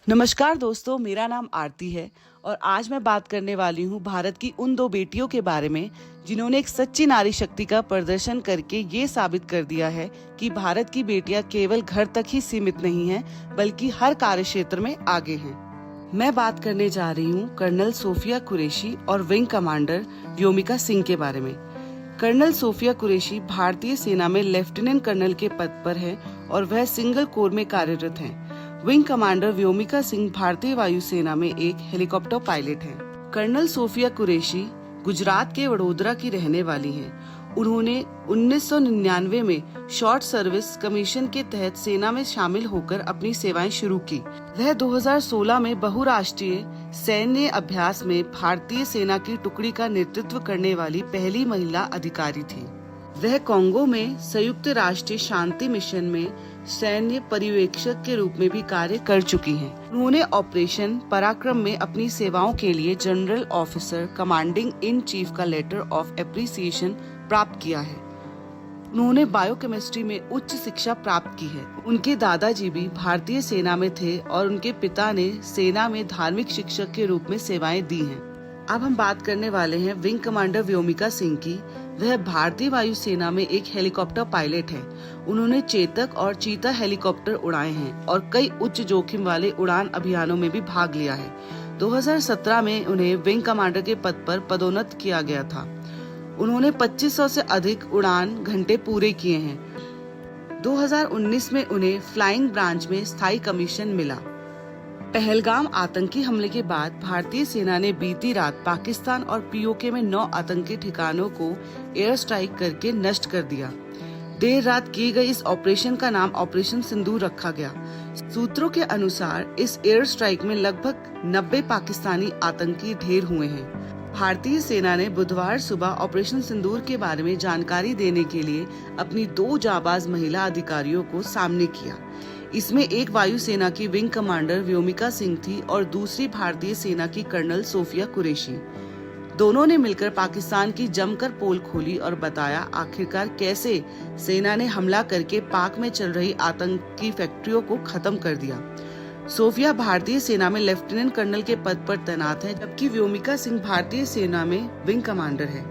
नमस्कार दोस्तों, मेरा नाम आरती है और आज मैं बात करने वाली हूँ भारत की उन दो बेटियों के बारे में जिन्होंने एक सच्ची नारी शक्ति का प्रदर्शन करके ये साबित कर दिया है कि भारत की बेटियां केवल घर तक ही सीमित नहीं हैं, बल्कि हर कार्य क्षेत्र में आगे हैं। मैं बात करने जा रही हूँ कर्नल सोफिया कुरैशी और विंग कमांडर व्योमिका सिंह के बारे में। कर्नल सोफिया कुरैशी भारतीय सेना में लेफ्टिनेंट कर्नल के पद पर है और वह सिंगल कोर में कार्यरत हैं। विंग कमांडर व्योमिका सिंह भारतीय वायुसेना में एक हेलीकॉप्टर पायलट हैं। कर्नल सोफिया कुरैशी गुजरात के वडोदरा की रहने वाली हैं। उन्होंने 1999 में शॉर्ट सर्विस कमीशन के तहत सेना में शामिल होकर अपनी सेवाएं शुरू की। वह 2016 में बहुराष्ट्रीय सैन्य अभ्यास में भारतीय सेना की टुकड़ी का नेतृत्व करने वाली पहली महिला अधिकारी थी। वह कांगो में संयुक्त राष्ट्र शांति मिशन में सैन्य पर्यवेक्षक के रूप में भी कार्य कर चुकी हैं। उन्होंने ऑपरेशन पराक्रम में अपनी सेवाओं के लिए general officer commanding in chief का लेटर ऑफ एप्रिसिएशन प्राप्त किया है। उन्होंने बायोकेमिस्ट्री में उच्च शिक्षा प्राप्त की है। उनके दादाजी भी भारतीय सेना में थे और उनके पिता ने सेना में धार्मिक शिक्षक के रूप में सेवाएं दी हैं। अब हम बात करने वाले हैं विंग कमांडर व्योमिका सिंह की। वह भारतीय वायुसेना में एक हेलीकॉप्टर पायलट है। उन्होंने चेतक और चीता हेलीकॉप्टर उड़ाए हैं और कई उच्च जोखिम वाले उड़ान अभियानों में भी भाग लिया है। 2017 में उन्हें विंग कमांडर के पद पर पदोन्नत किया गया था। उन्होंने 2500 से अधिक उड़ान घंटे पूरे किए हैं। 2019 में उन्हें फ्लाइंग ब्रांच में स्थायी कमीशन मिला। पहलगाम आतंकी हमले के बाद भारतीय सेना ने बीती रात पाकिस्तान और पीओके में 9 आतंकी ठिकानों को एयर स्ट्राइक करके नष्ट कर दिया। देर रात किए गए इस ऑपरेशन का नाम ऑपरेशन सिंदूर रखा गया। सूत्रों के अनुसार इस एयर स्ट्राइक में लगभग 90 पाकिस्तानी आतंकी ढेर हुए हैं। भारतीय सेना ने बुधवार सुबह ऑपरेशन सिंदूर के बारे में जानकारी देने के लिए अपनी 2 जाबाज महिला अधिकारियों को सामने किया। इसमें एक वायुसेना की विंग कमांडर व्योमिका सिंह थी और दूसरी भारतीय सेना की कर्नल सोफिया कुरैशी। दोनों ने मिलकर पाकिस्तान की जमकर पोल खोली और बताया आखिरकार कैसे सेना ने हमला करके पाक में चल रही आतंकी फैक्ट्रियों को खत्म कर दिया। सोफिया भारतीय सेना में लेफ्टिनेंट कर्नल के पद पर तैनात है, जबकि व्योमिका सिंह भारतीय सेना में विंग कमांडर है।